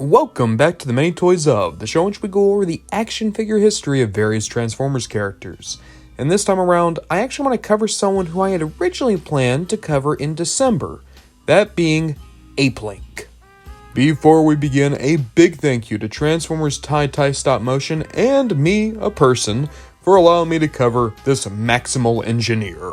Welcome back to the Many Toys Of, the show in which we go over the action figure history of various Transformers characters. And this time around, I actually want to cover someone who I had originally planned to cover in December, that being Apelinq. Before we begin, a big thank you to Transformers Tai Stop Motion and me, a person, for allowing me to cover this Maximal Engineer.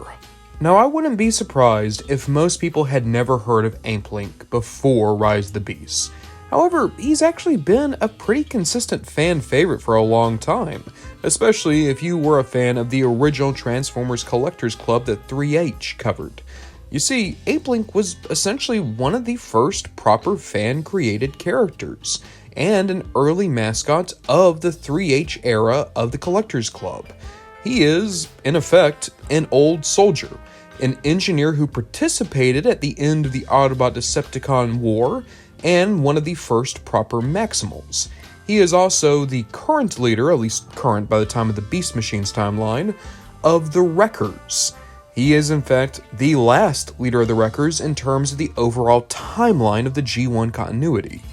Now, I wouldn't be surprised if most people had never heard of Apelinq before Rise of the Beasts. However, he's actually been a pretty consistent fan favorite for a long time, especially if you were a fan of the original Transformers Collectors Club that 3H covered. You see, Apelinq was essentially one of the first proper fan-created characters, and an early mascot of the 3H era of the Collectors Club. He is, in effect, an old soldier, an engineer who participated at the end of the Autobot-Decepticon War, and one of the first proper Maximals. He is also the current leader, at least current by the time of the Beast Machines timeline, of the Wreckers. He is in fact the last leader of the Wreckers in terms of the overall timeline of the G1 continuity.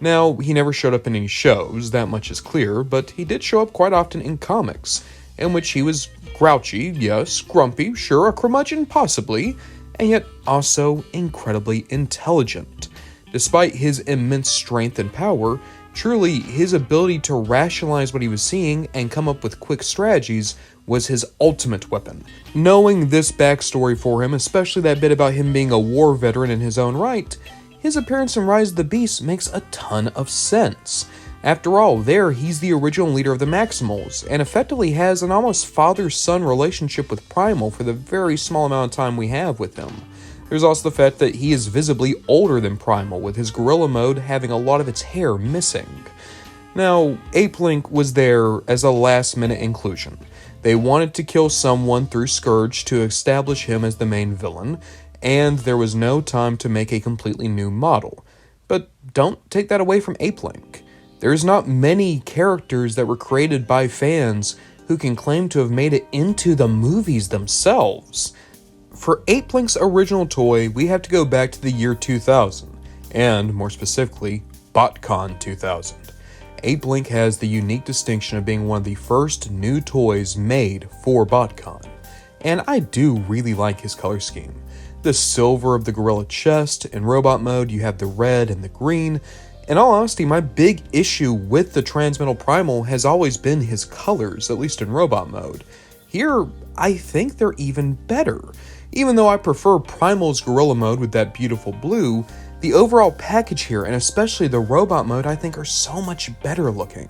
Now, he never showed up in any shows, that much is clear, but he did show up quite often in comics, in which he was grouchy, yes, grumpy, sure, a curmudgeon possibly, and yet also incredibly intelligent. Despite his immense strength and power, truly his ability to rationalize what he was seeing and come up with quick strategies was his ultimate weapon. Knowing this backstory for him, especially that bit about him being a war veteran in his own right, his appearance in Rise of the Beasts makes a ton of sense. After all, there he's the original leader of the Maximals, and effectively has an almost father-son relationship with Primal for the very small amount of time we have with him. There's also the fact that he is visibly older than Primal, with his gorilla mode having a lot of its hair missing. Now, Apelinq was there as a last-minute inclusion. They wanted to kill someone through Scourge to establish him as the main villain, and there was no time to make a completely new model. But don't take that away from Apelinq. There's not many characters that were created by fans who can claim to have made it into the movies themselves. For Apelinq's original toy, we have to go back to the year 2000, and more specifically, Botcon 2000. Apelinq has the unique distinction of being one of the first new toys made for Botcon, and I do really like his color scheme. The silver of the gorilla chest, in robot mode you have the red and the green. In all honesty, my big issue with the Transmetal Primal has always been his colors, at least in robot mode. Here, I think they're even better. Even though I prefer Primal's gorilla mode with that beautiful blue, the overall package here, and especially the robot mode, I think are so much better looking.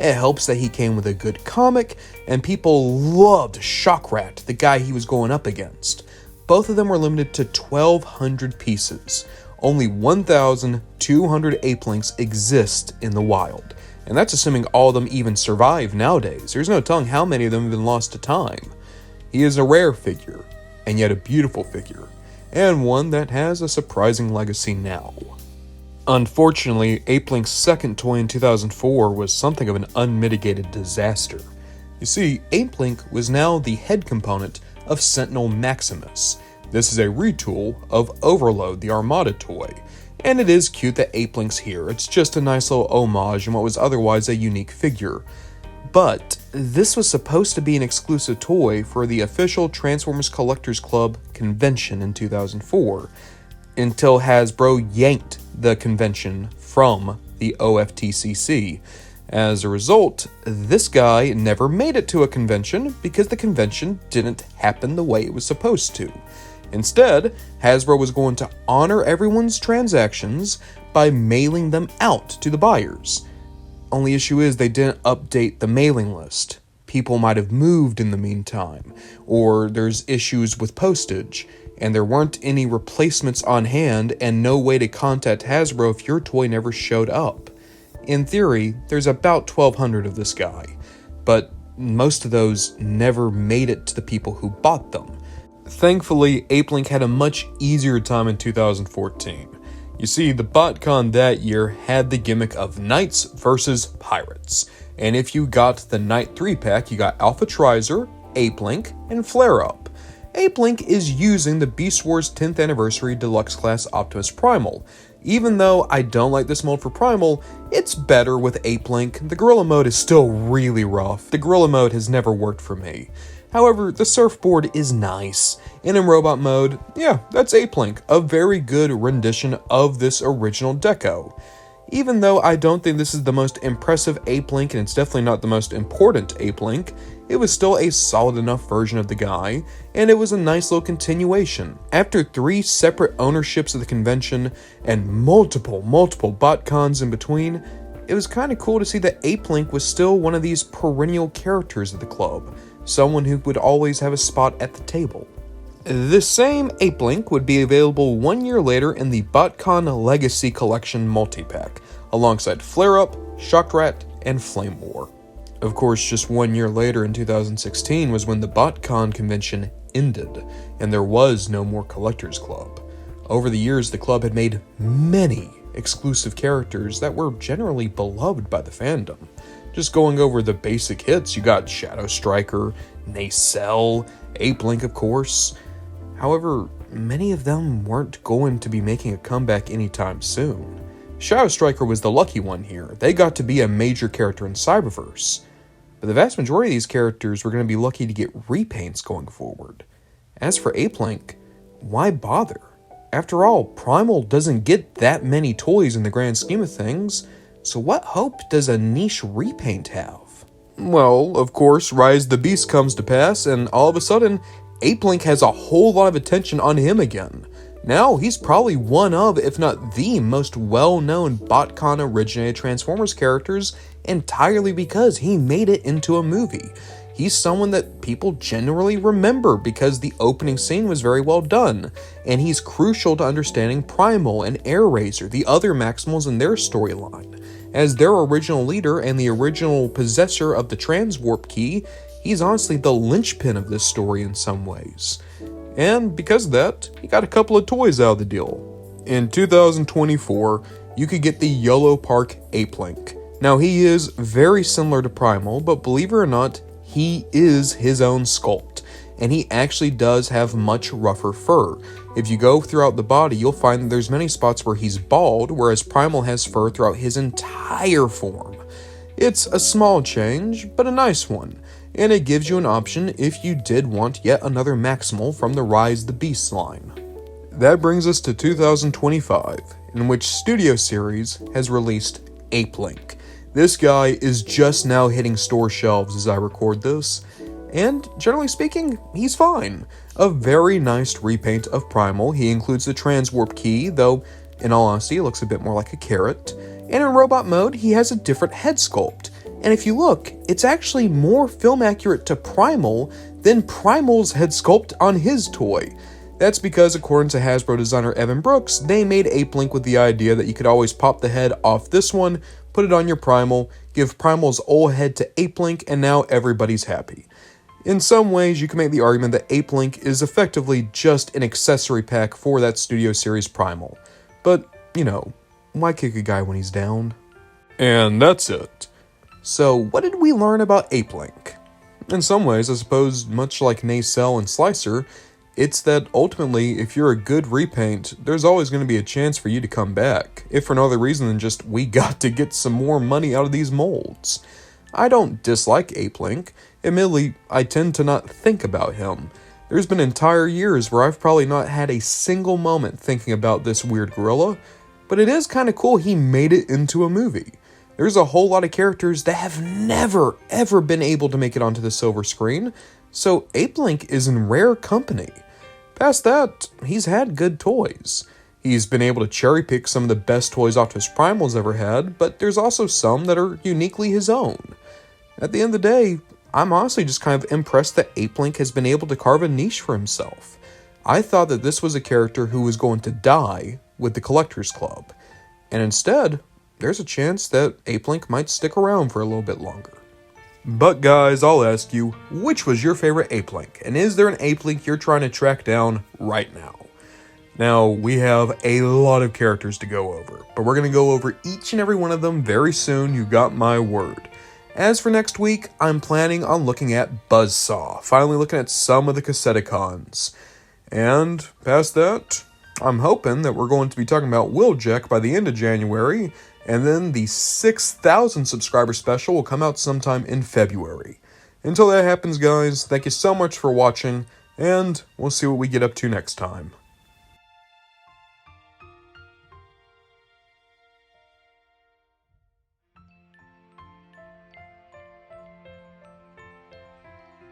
It helps that he came with a good comic, and people loved Shockrat, the guy he was going up against. Both of them were limited to 1,200 pieces. Only 1,200 Apelinqs exist in the wild, and that's assuming all of them even survive nowadays. There's no telling how many of them have been lost to time. He is a rare figure, and yet a beautiful figure, and one that has a surprising legacy now. Unfortunately, Apelinq's second toy in 2004 was something of an unmitigated disaster. You see, Apelinq was now the head component of Sentinel Maximus. This is a retool of Overload, the Armada toy, and it is cute that Apelinq's here. It's just a nice little homage in what was otherwise a unique figure. But this was supposed to be an exclusive toy for the official Transformers Collectors Club convention in 2004, until Hasbro yanked the convention from the OFTCC. As a result, this guy never made it to a convention because the convention didn't happen the way it was supposed to. Instead, Hasbro was going to honor everyone's transactions by mailing them out to the buyers. Only issue is they didn't update the mailing list. People might have moved in the meantime, or there's issues with postage, and there weren't any replacements on hand and no way to contact Hasbro if your toy never showed up. In theory, there's about 1,200 of this guy, but most of those never made it to the people who bought them. Thankfully, Apelinq had a much easier time in 2014. You see, the Botcon that year had the gimmick of Knights versus Pirates, and if you got the Knight 3-pack, you got Alpha Trizer, Apelinq, and Flare Up. Apelinq is using the Beast Wars 10th Anniversary Deluxe Class Optimus Primal. Even though I don't like this mold for Primal, it's better with Apelinq. The Gorilla mode is still really rough. The Gorilla mode has never worked for me. However, the surfboard is nice. And in robot mode, yeah, that's Apelinq, a very good rendition of this original deco. Even though I don't think this is the most impressive Apelinq, and it's definitely not the most important Apelinq, it was still a solid enough version of the guy, and it was a nice little continuation. After 3 separate ownerships of the convention, and multiple Botcons in between, it was kinda cool to see that Apelinq was still one of these perennial characters of the club, someone who would always have a spot at the table. This same Apelinq would be available 1 year later in the Botcon Legacy Collection multi-pack, alongside Flare-Up, Shockrat, and Flame War. Of course, just 1 year later in 2016 was when the Botcon convention ended, and there was no more Collectors Club. Over the years, the club had made many exclusive characters that were generally beloved by the fandom. Just going over the basic hits, you got Shadow Striker, Nacelle, Apelinq of course. However, many of them weren't going to be making a comeback anytime soon. Shadow Striker was the lucky one here. They got to be a major character in Cyberverse. But the vast majority of these characters were going to be lucky to get repaints going forward. As for Apelinq, why bother? After all, Primal doesn't get that many toys in the grand scheme of things, so what hope does a niche repaint have? Well, of course, Rise the Beast comes to pass, and all of a sudden, Apelinq has a whole lot of attention on him again. Now, he's probably one of, if not the most well-known Botcon-originated Transformers characters entirely because he made it into a movie. He's someone that people generally remember because the opening scene was very well done, and he's crucial to understanding Primal and Airraiser, the other Maximals in their storyline. As their original leader and the original possessor of the Transwarp Key, he's honestly the linchpin of this story in some ways. And because of that, he got a couple of toys out of the deal. In 2024, you could get the Yellow Park Apelinq. Now, he is very similar to Primal, but believe it or not, he is his own sculpt, and he actually does have much rougher fur. If you go throughout the body, you'll find that there's many spots where he's bald, whereas Primal has fur throughout his entire form. It's a small change, but a nice one, and it gives you an option if you did want yet another Maximal from the Rise the Beast line. That brings us to 2025, in which Studio Series has released Apelinq. This guy is just now hitting store shelves as I record this, and generally speaking, he's fine. A very nice repaint of Primal. He includes the Transwarp Key, though in all honesty it looks a bit more like a carrot. And in robot mode, he has a different head sculpt. And if you look, it's actually more film accurate to Primal than Primal's head sculpt on his toy. That's because, according to Hasbro designer Evan Brooks, they made Apelinq with the idea that you could always pop the head off this one, put it on your Primal, give Primal's old head to Apelinq, and now everybody's happy. In some ways, you can make the argument that Apelinq is effectively just an accessory pack for that Studio Series Primal. But, you know, why kick a guy when he's down? And that's it. So, what did we learn about Apelinq? In some ways, I suppose, much like Nacelle and Slicer, it's that ultimately, if you're a good repaint, there's always going to be a chance for you to come back, if for no other reason than just we got to get some more money out of these molds. I don't dislike Apelinq. Admittedly, I tend to not think about him. There's been entire years where I've probably not had a single moment thinking about this weird gorilla, but it is kind of cool he made it into a movie. There's a whole lot of characters that have never, ever been able to make it onto the silver screen, so Apelinq is in rare company. Past that, he's had good toys. He's been able to cherry pick some of the best toys Optimus Primal's ever had, but there's also some that are uniquely his own. At the end of the day, I'm honestly just kind of impressed that Apelinq has been able to carve a niche for himself. I thought that this was a character who was going to die with the Collectors Club, and instead, there's a chance that Apelinq might stick around for a little bit longer. But guys, I'll ask you, which was your favorite Apelinq? And is there an Apelinq you're trying to track down right now? Now, we have a lot of characters to go over, but we're going to go over each and every one of them very soon, you got my word. As for next week, I'm planning on looking at Buzzsaw, finally looking at some of the Cassetticons. And past that, I'm hoping that we're going to be talking about Wheeljack by the end of January, and then the 6,000 subscriber special will come out sometime in February. Until that happens, guys, thank you so much for watching, and we'll see what we get up to next time.